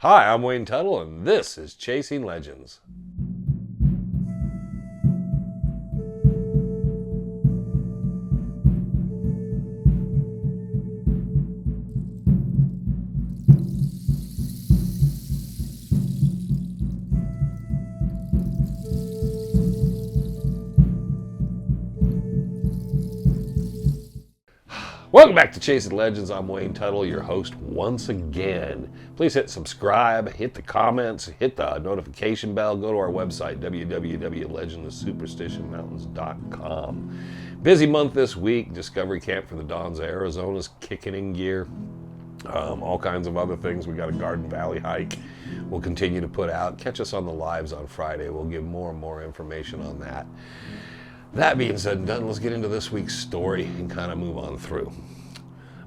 Hi, I'm Wayne Tuttle, and this is Chasing Legends. Welcome back to Chasing Legends. I'm Wayne Tuttle, your host once again. Please hit subscribe, hit the comments, hit the notification bell. Go to our website, www.legendofsuperstitionmountains.com. Busy month this week. Discovery Camp for the Dons of Arizona's kicking in gear. All kinds of other things. We got a Garden Valley hike we'll continue to put out. Catch us on the lives on Friday. We'll give more and more information on that. That being said and done, let's get into this week's story and kind of move on through.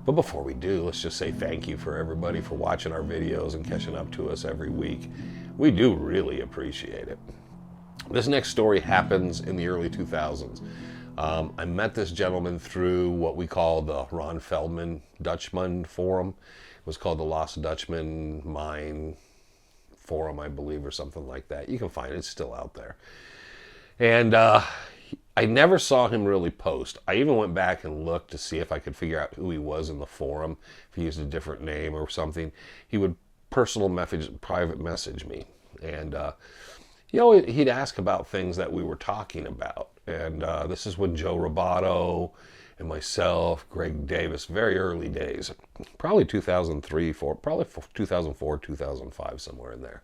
But before we do, let's just say thank you for everybody for watching our videos and catching up to us every week. We do really appreciate it. This next story happens in the early 2000s. I met this gentleman through what we call the Ron Feldman Dutchman Forum. It was called the Lost Dutchman Mine Forum, I believe, or something like that. You can find it, it's still out there. And I never saw him really post. I even went back and looked to see if I could figure out who he was in the forum, if he used a different name or something. He would private message me. And, he'd ask about things that we were talking about. And this is when Joe Roboto and myself, Greg Davis, very early days, probably 2003, probably 2004, 2005, somewhere in there.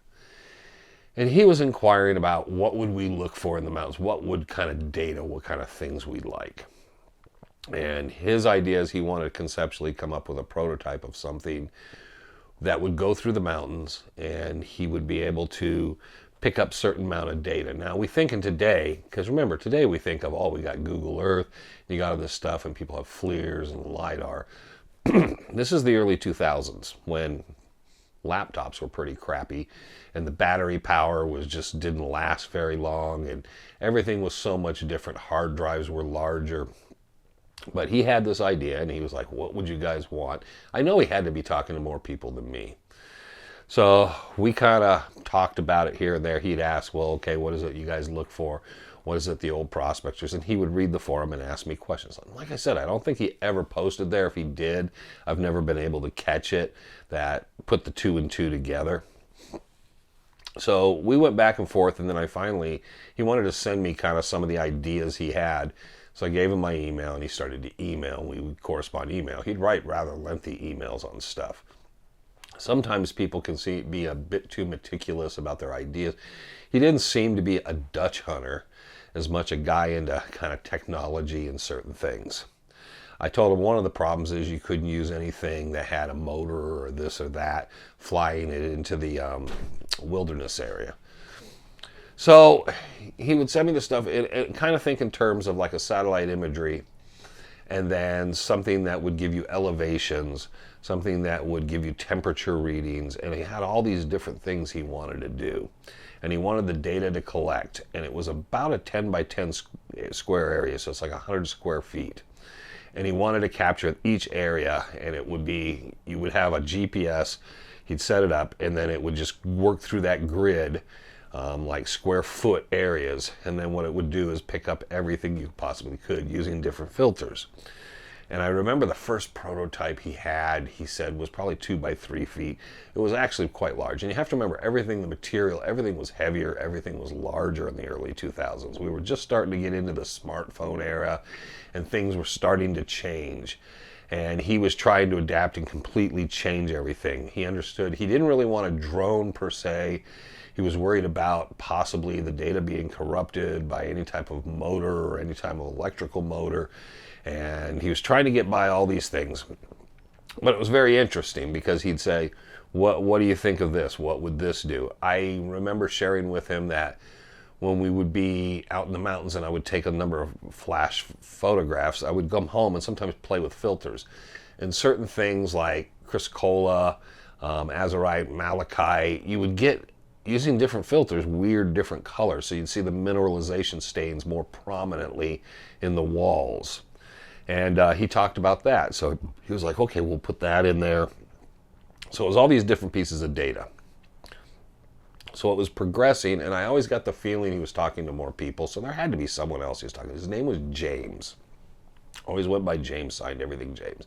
And he was inquiring about what would we look for in the mountains, what would kind of data, what kind of things we'd like. And his idea is he wanted to conceptually come up with a prototype of something that would go through the mountains and he would be able to pick up certain amount of data. Now we thinking today, because remember today we think of, we got Google Earth, you got all this stuff and people have FLIRs and LiDAR. This is the early 2000s when laptops were pretty crappy and the battery power didn't last very long and everything was so much different. Hard drives were larger. But he had this idea and he was like, what would you guys want? I know he had to be talking to more people than me. So we kind of talked about it here and there. He'd ask, well, okay, what is it you guys look for? What is it the old prospectors? And he would read the forum and ask me questions. Like I said, I don't think he ever posted there. If he did, I've never been able to catch it, that put the two and two together. So we went back and forth, and then he wanted to send me kind of some of the ideas he had. So I gave him my email, and he started to email. We would correspond email. He'd write rather lengthy emails on stuff. Sometimes people can be a bit too meticulous about their ideas. He didn't seem to be a Dutch hunter, as much a guy into kind of technology and certain things. I told him one of the problems is you couldn't use anything that had a motor or this or that, flying it into the wilderness area. So he would send me the stuff and kind of think in terms of like a satellite imagery, and then something that would give you elevations, something that would give you temperature readings, and he had all these different things he wanted to do. And he wanted the data to collect, and it was about a 10 by 10 square area, so it's like 100 square feet. And he wanted to capture each area, and it would be, you would have a GPS, he'd set it up, and then it would just work through that grid, like square foot areas, and then what it would do is pick up everything you possibly could using different filters. And I remember the first prototype he had, he said, was probably 2 by 3 feet. It was actually quite large. And you have to remember, everything, the material, everything was heavier, everything was larger in the early 2000s. We were just starting to get into the smartphone era, and things were starting to change. And he was trying to adapt and completely change everything. He understood, he didn't really want a drone per se. He was worried about possibly the data being corrupted by any type of motor or any type of electrical motor. And he was trying to get by all these things. But it was very interesting because he'd say, what do you think of this? What would this do? I remember sharing with him that when we would be out in the mountains and I would take a number of flash photographs, I would come home and sometimes play with filters. And certain things like Chrysocolla, Azurite, Malachite, you would get, using different filters, weird different colors. So you'd see the mineralization stains more prominently in the walls. And he talked about that. So he was like, okay, we'll put that in there. So it was all these different pieces of data. So it was progressing, and I always got the feeling he was talking to more people, so there had to be someone else he was talking to. His name was James. Always went by James, signed everything James.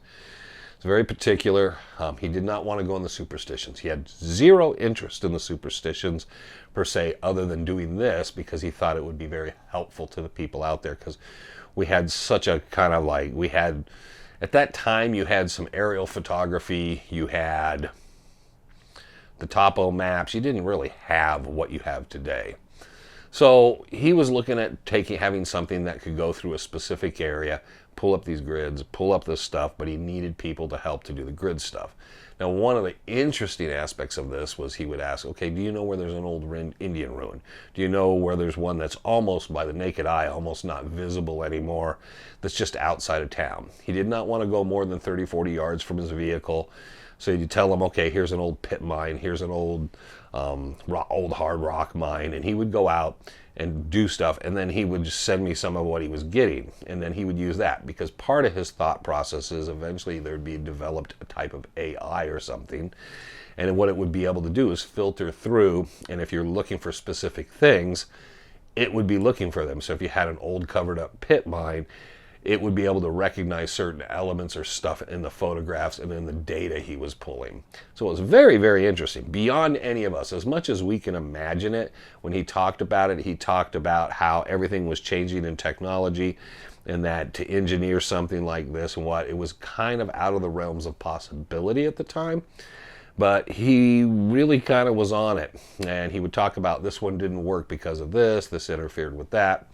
It's very particular. He did not want to go in the superstitions. He had zero interest in the superstitions per se, other than doing this because he thought it would be very helpful to the people out there, because we had such a kind of like, we had, at that time you had some aerial photography, you had the topo maps, you didn't really have what you have today. So he was looking at having something that could go through a specific area, pull up these grids, pull up this stuff, but he needed people to help to do the grid stuff. Now, one of the interesting aspects of this was he would ask, okay, do you know where there's an old Indian ruin? Do you know where there's one that's almost by the naked eye, almost not visible anymore, that's just outside of town? He did not want to go more than 30, 40 yards from his vehicle. So you tell him, okay, here's an old pit mine, here's an old hard rock mine, and he would go out and do stuff, and then he would just send me some of what he was getting, and then he would use that, because part of his thought process is eventually there'd be developed a type of AI or something, and what it would be able to do is filter through, and if you're looking for specific things, it would be looking for them. So if you had an old covered up pit mine, it would be able to recognize certain elements or stuff in the photographs and in the data he was pulling. So it was very, very interesting, beyond any of us. As much as we can imagine it, when he talked about it, he talked about how everything was changing in technology, and that to engineer something like this and what, it was kind of out of the realms of possibility at the time. But he really kind of was on it, and he would talk about this one didn't work because of this interfered with that.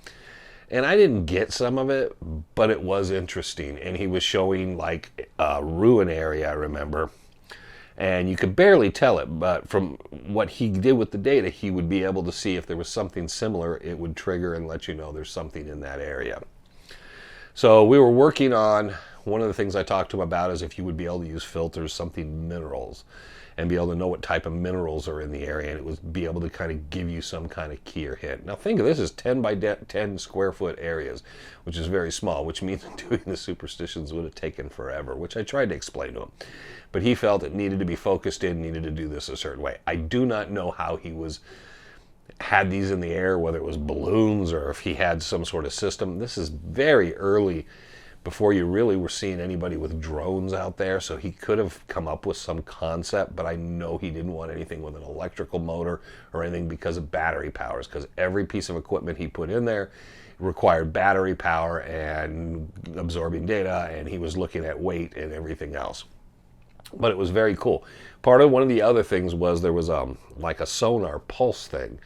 And I didn't get some of it, but it was interesting. And he was showing like a ruin area, I remember. And you could barely tell it, but from what he did with the data, he would be able to see if there was something similar, it would trigger and let you know there's something in that area. So we were working on, one of the things I talked to him about is if you would be able to use filters, something minerals, and be able to know what type of minerals are in the area, and it would be able to kind of give you some kind of key or hint. Now think of this as 10 by 10 square foot areas, which is very small, which means doing the superstitions would have taken forever, which I tried to explain to him. But he felt it needed to be focused in, needed to do this a certain way. I do not know how he had these in the air, whether it was balloons or if he had some sort of system. This is very early, before you really were seeing anybody with drones out there, so he could have come up with some concept, but I know he didn't want anything with an electrical motor or anything because of battery powers, because every piece of equipment he put in there required battery power and absorbing data, and he was looking at weight and everything else. But it was very cool. One of the other things was there was like a sonar pulse thing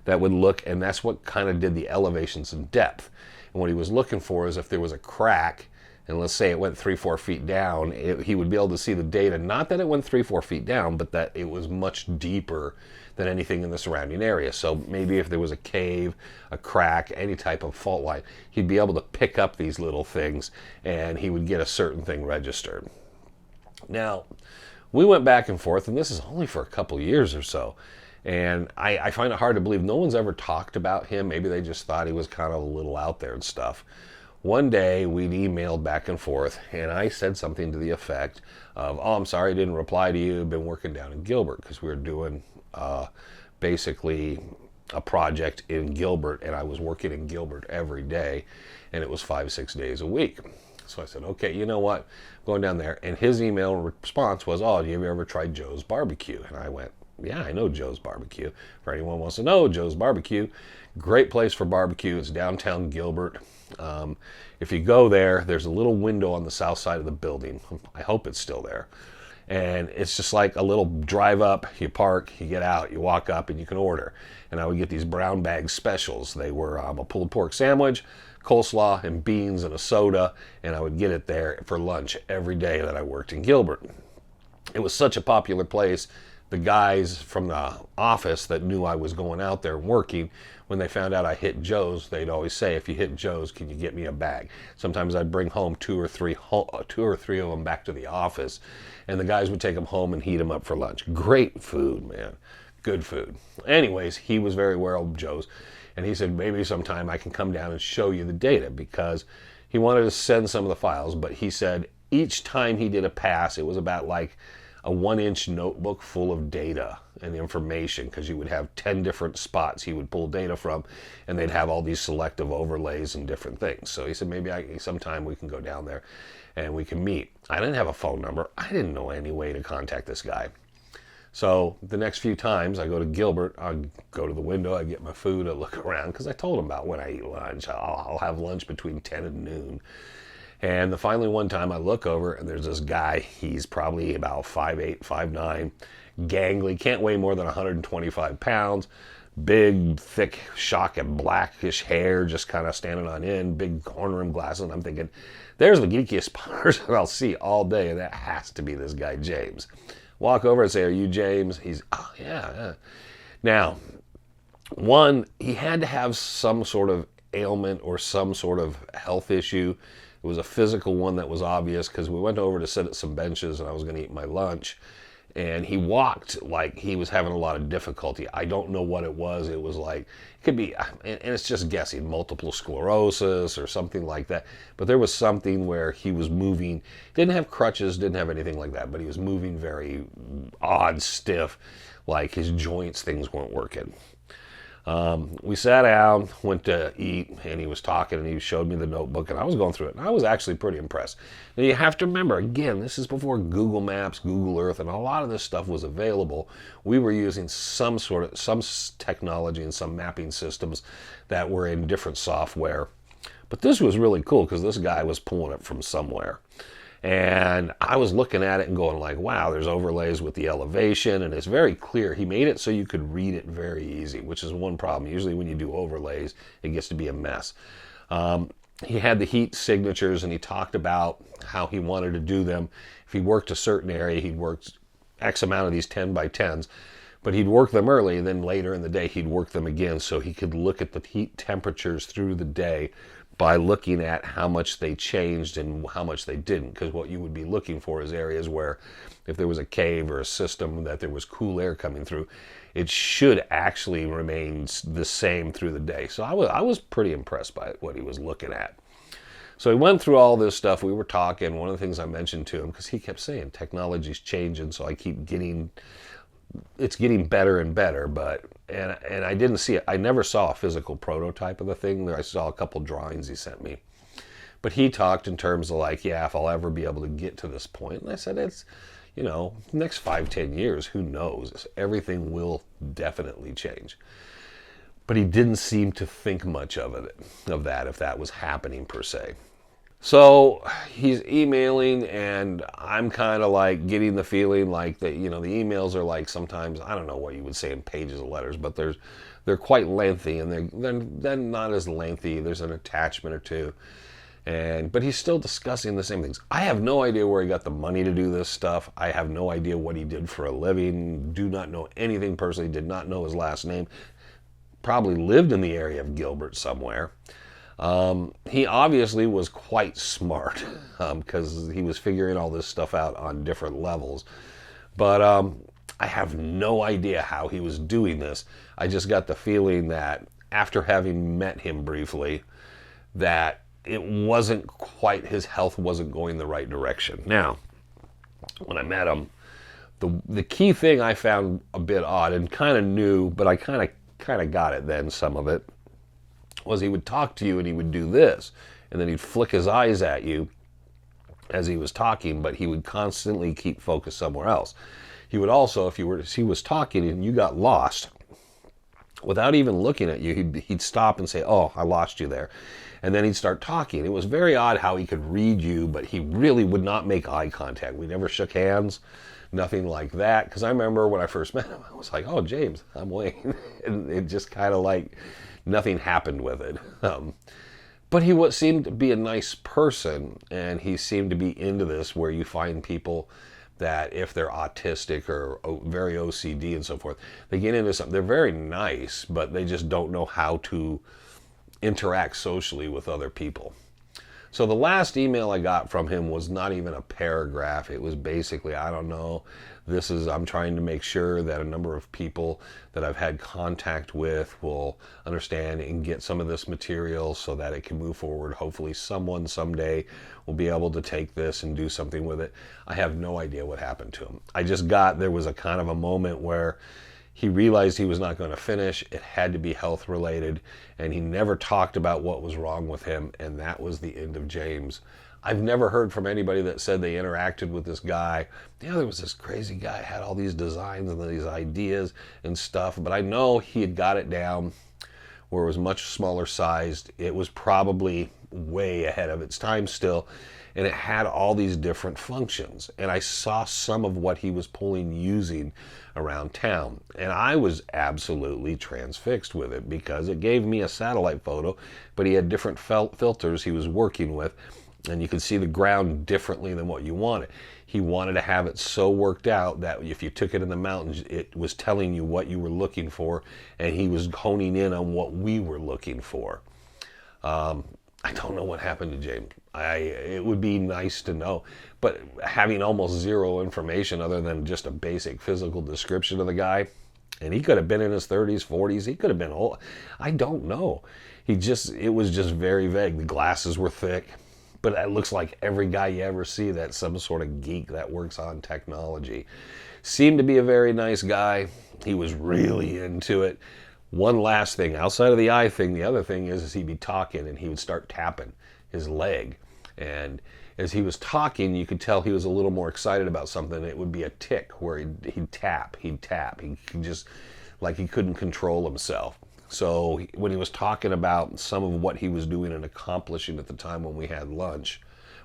that would look, and that's what kind of did the elevations and depth. And what he was looking for is if there was a crack, and let's say it went 3-4 feet down, he would be able to see the data, not that it went 3-4 feet down, but that it was much deeper than anything in the surrounding area. So maybe if there was a cave, a crack, any type of fault line, he'd be able to pick up these little things, and he would get a certain thing registered. Now, we went back and forth, and this is only for a couple years or so. And I find it hard to believe no one's ever talked about him. Maybe they just thought he was kind of a little out there and stuff. One day we'd emailed back and forth, and I said something to the effect of, oh, I'm sorry I didn't reply to you. I've been working down in Gilbert, because we were doing basically a project in Gilbert, and I was working in Gilbert every day, and it was 5-6 days a week. So I said, okay, you know what? I'm going down there. And his email response was, oh, have you ever tried Joe's Barbecue? And I went, yeah, I know Joe's Barbecue. For anyone who wants to know, Joe's Barbecue, great place for barbecue. It's downtown Gilbert. If you go there, there's a little window on the south side of the building. I hope it's still there. And it's just like a little drive up, you park, you get out, you walk up, and you can order. And I would get these brown bag specials. They were a pulled pork sandwich, coleslaw, and beans, and a soda, and I would get it there for lunch every day that I worked in Gilbert. It was such a popular place. The guys from the office that knew I was going out there working, when they found out I hit Joe's, they'd always say, if you hit Joe's, can you get me a bag? Sometimes I'd bring home two or three of them back to the office, and the guys would take them home and heat them up for lunch. Great food, man. Good food. Anyways, he was very aware of Joe's, and he said, maybe sometime I can come down and show you the data, because he wanted to send some of the files, but he said each time he did a pass, it was about like a 1-inch notebook full of data and information, because you would have 10 different spots he would pull data from, and they'd have all these selective overlays and different things. So he said, maybe sometime we can go down there and we can meet. I didn't have a phone number. I didn't know any way to contact this guy. So the next few times I go to Gilbert, I go to the window, I get my food, I look around, because I told him about when I eat lunch. I'll have lunch between 10 and noon. And finally one time I look over and there's this guy, he's probably about 5'8", 5'9", gangly, can't weigh more than 125 pounds, big, thick, shock and blackish hair, just kind of standing on end, big horn rim glasses. And I'm thinking, there's the geekiest person I'll see all day, and that has to be this guy, James. Walk over and say, are you James? He's, oh, yeah. Now, one, he had to have some sort of ailment or some sort of health issue. It was a physical one that was obvious, because we went over to sit at some benches and I was going to eat my lunch. And he walked like he was having a lot of difficulty. I don't know what it was. It was like, it could be, and it's just guessing, multiple sclerosis or something like that. But there was something where he was moving, didn't have crutches, didn't have anything like that, but he was moving very odd, stiff, like his joints, things weren't working. We sat down, went to eat, and he was talking, and he showed me the notebook, and I was going through it, and I was actually pretty impressed. Now, you have to remember, again, this is before Google Maps, Google Earth, and a lot of this stuff was available. We were using some technology and some mapping systems that were in different software. But this was really cool, because this guy was pulling it from somewhere. And I was looking at it and going like, wow, there's overlays with the elevation, and it's very clear. He made it so you could read it very easy, which is one problem. Usually when you do overlays, it gets to be a mess. He had the heat signatures, and he talked about how he wanted to do them. If he worked a certain area, he'd work X amount of these 10 by 10s, but he'd work them early, and then later in the day, he'd work them again, so he could look at the heat temperatures through the day by looking at how much they changed and how much they didn't. Because what you would be looking for is areas where if there was a cave or a system that there was cool air coming through, it should actually remain the same through the day. So I was pretty impressed by what he was looking at. So he went through all this stuff. We were talking. One of the things I mentioned to him, because he kept saying technology's changing, so I keep getting, it's getting better and better, but and I didn't see it. I never saw a physical prototype of the thing. I saw a couple drawings he sent me, but he talked in terms of like, yeah, if I'll ever be able to get to this point. And I said, it's, you know, next 5-10 years, who knows? Everything will definitely change. But he didn't seem to think much of it, of that, if that was happening per se. So he's emailing, and I'm kind of like getting the feeling like that, you know, the emails are like sometimes, I don't know what you would say in pages of letters, but they're quite lengthy, and they're not as lengthy. There's an attachment or two. But he's still discussing the same things. I have no idea where he got the money to do this stuff. I have no idea what he did for a living. Do not know anything personally. Did not know his last name. Probably lived in the area of Gilbert somewhere. He obviously was quite smart, because he was figuring all this stuff out on different levels. But I have no idea how he was doing this. I just got the feeling that after having met him briefly, that it wasn't quite, his health wasn't going the right direction. Now, when I met him, the key thing I found a bit odd and kind of new, but I kind of got it then, some of it, was he would talk to you and he would do this, and then he'd flick his eyes at you as he was talking, but he would constantly keep focused somewhere else. He would also, if he was talking and you got lost, without even looking at you, he'd stop and say, oh, I lost you there. And then he'd start talking. It was very odd how he could read you, but he really would not make eye contact. We never shook hands, nothing like that. Because I remember when I first met him, I was like, oh, James, I'm Wayne. And it just kind of like, nothing happened with it. But he seemed to be a nice person, and he seemed to be into this, where you find people that if they're autistic or very OCD and so forth, they get into something. They're very nice, but they just don't know how to interact socially with other people. So the last email I got from him was not even a paragraph. It was basically, I don't know, I'm trying to make sure that a number of people that I've had contact with will understand and get some of this material so that it can move forward. Hopefully someone someday will be able to take this and do something with it. I have no idea what happened to him. There was a kind of a moment where he realized he was not going to finish. It had to be health related, and he never talked about what was wrong with him, and that was the end of James. I've never heard from anybody that said they interacted with this guy. Yeah, there was this crazy guy, had all these designs and these ideas and stuff, but I know he had got it down where it was much smaller sized. It was probably way ahead of its time still, and it had all these different functions. And I saw some of what he was using around town, and I was absolutely transfixed with it because it gave me a satellite photo, but he had different filters he was working with, and you could see the ground differently than what you wanted. He wanted to have it so worked out that if you took it in the mountains, it was telling you what you were looking for, and he was honing in on what we were looking for. I don't know what happened to James. It would be nice to know, but having almost zero information other than just a basic physical description of the guy, and he could have been in his 30s, 40s, he could have been old. I don't know. It was just very vague. The glasses were thick. But it looks like every guy you ever see that's some sort of geek that works on technology. Seemed to be a very nice guy. He was really into it. One last thing, outside of the eye thing, the other thing is he'd be talking and he would start tapping his leg. And as he was talking, you could tell he was a little more excited about something. It would be a tick where he'd tap. He just, like he couldn't control himself. So when he was talking about some of what he was doing and accomplishing at the time when we had lunch,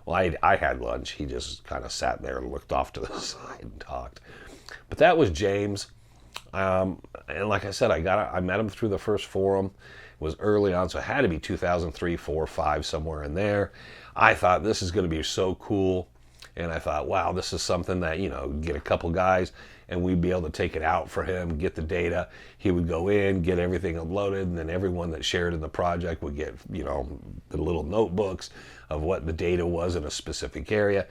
well, I had lunch. He just kind of sat there and looked off to the side and talked. But that was James. And like I said, I met him through the first forum. It was early on, so it had to be 2003, 4, 5, somewhere in there. I thought this is going to be so cool. And I thought, wow, this is something that, get a couple guys and we'd be able to take it out for him, get the data. He would go in, get everything uploaded, and then everyone that shared in the project would get, the little notebooks of what the data was in a specific area.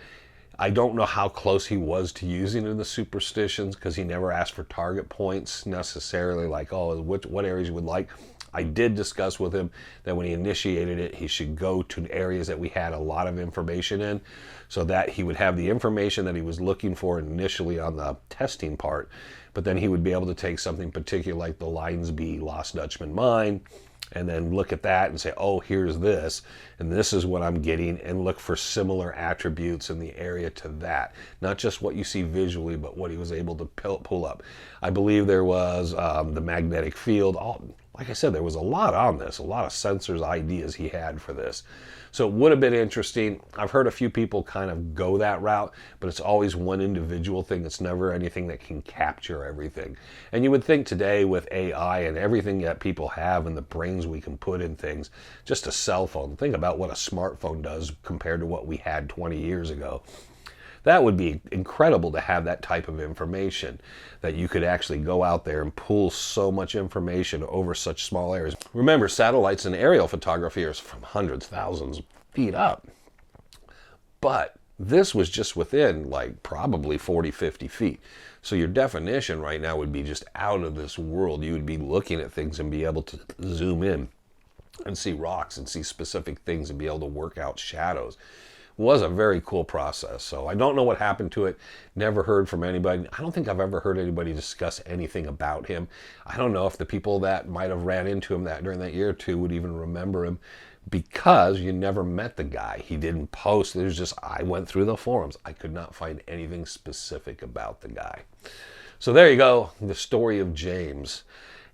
I don't know how close he was to using it in the superstitions because he never asked for target points necessarily, like, what areas you would like. I did discuss with him that when he initiated it, he should go to areas that we had a lot of information in so that he would have the information that he was looking for initially on the testing part, but then he would be able to take something particular like the Linesby Lost Dutchman Mine and then look at that and say, oh, here's this, and this is what I'm getting, and look for similar attributes in the area to that. Not just what you see visually, but what he was able to pull up. I believe there was the magnetic field. Like I said, there was a lot on this, a lot of sensors, ideas he had for this. So it would have been interesting. I've heard a few people kind of go that route, but it's always one individual thing. It's never anything that can capture everything. And you would think today with AI and everything that people have and the brains we can put in things, just a cell phone. Think about what a smartphone does compared to what we had 20 years ago. That would be incredible to have that type of information, that you could actually go out there and pull so much information over such small areas. Remember, satellites and aerial photography are from hundreds, thousands of feet up. But this was just within like probably 40, 50 feet. So your definition right now would be just out of this world. You would be looking at things and be able to zoom in and see rocks and see specific things and be able to work out shadows. Was a very cool process. So I don't know what happened to it. Never heard from anybody. I don't think I've ever heard anybody discuss anything about him. I don't know if the people that might have ran into him during that year or two would even remember him, because you never met the guy. He didn't post. I went through the forums. I could not find anything specific about the guy. So there you go, the story of James.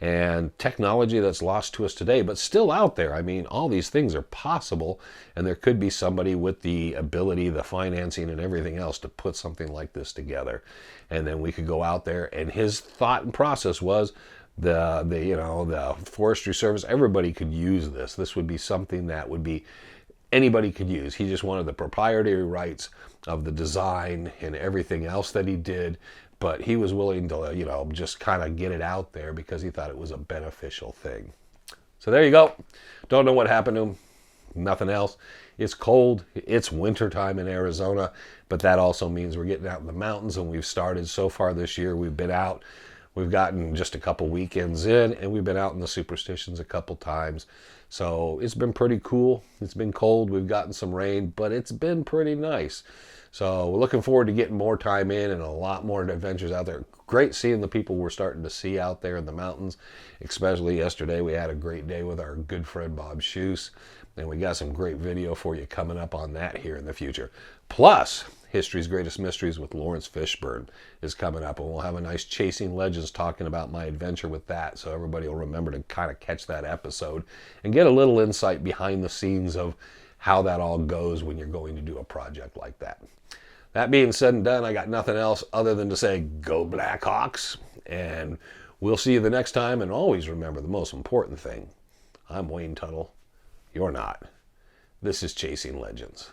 And technology that's lost to us today, but still out there. I mean, all these things are possible, and there could be somebody with the ability, the financing, and everything else to put something like this together. And then we could go out there, and his thought and process was the Forestry Service, everybody could use this. This would be something that would be anybody could use. He just wanted the proprietary rights of the design and everything else that he did. But he was willing to, just kind of get it out there because he thought it was a beneficial thing. So there you go. Don't know what happened to him. nothing else, it's cold. It's wintertime in Arizona, but that also means we're getting out in the mountains, and we've started so far this year. We've been out. We've gotten just a couple weekends in, and we've been out in the Superstitions a couple times. So it's been pretty cool. It's been cold. We've gotten some rain, but it's been pretty nice. So we're looking forward to getting more time in and a lot more adventures out there. Great seeing the people we're starting to see out there in the mountains. Especially yesterday, we had a great day with our good friend Bob Shoes. And we got some great video for you coming up on that here in the future. Plus, History's Greatest Mysteries with Lawrence Fishburne is coming up. And we'll have a nice Chasing Legends talking about my adventure with that. So everybody will remember to kind of catch that episode and get a little insight behind the scenes of how that all goes when you're going to do a project like that. That being said and done, I got nothing else other than to say, go Blackhawks. And we'll see you the next time. And always remember the most important thing. I'm Wayne Tuttle. You're not. This is Chasing Legends.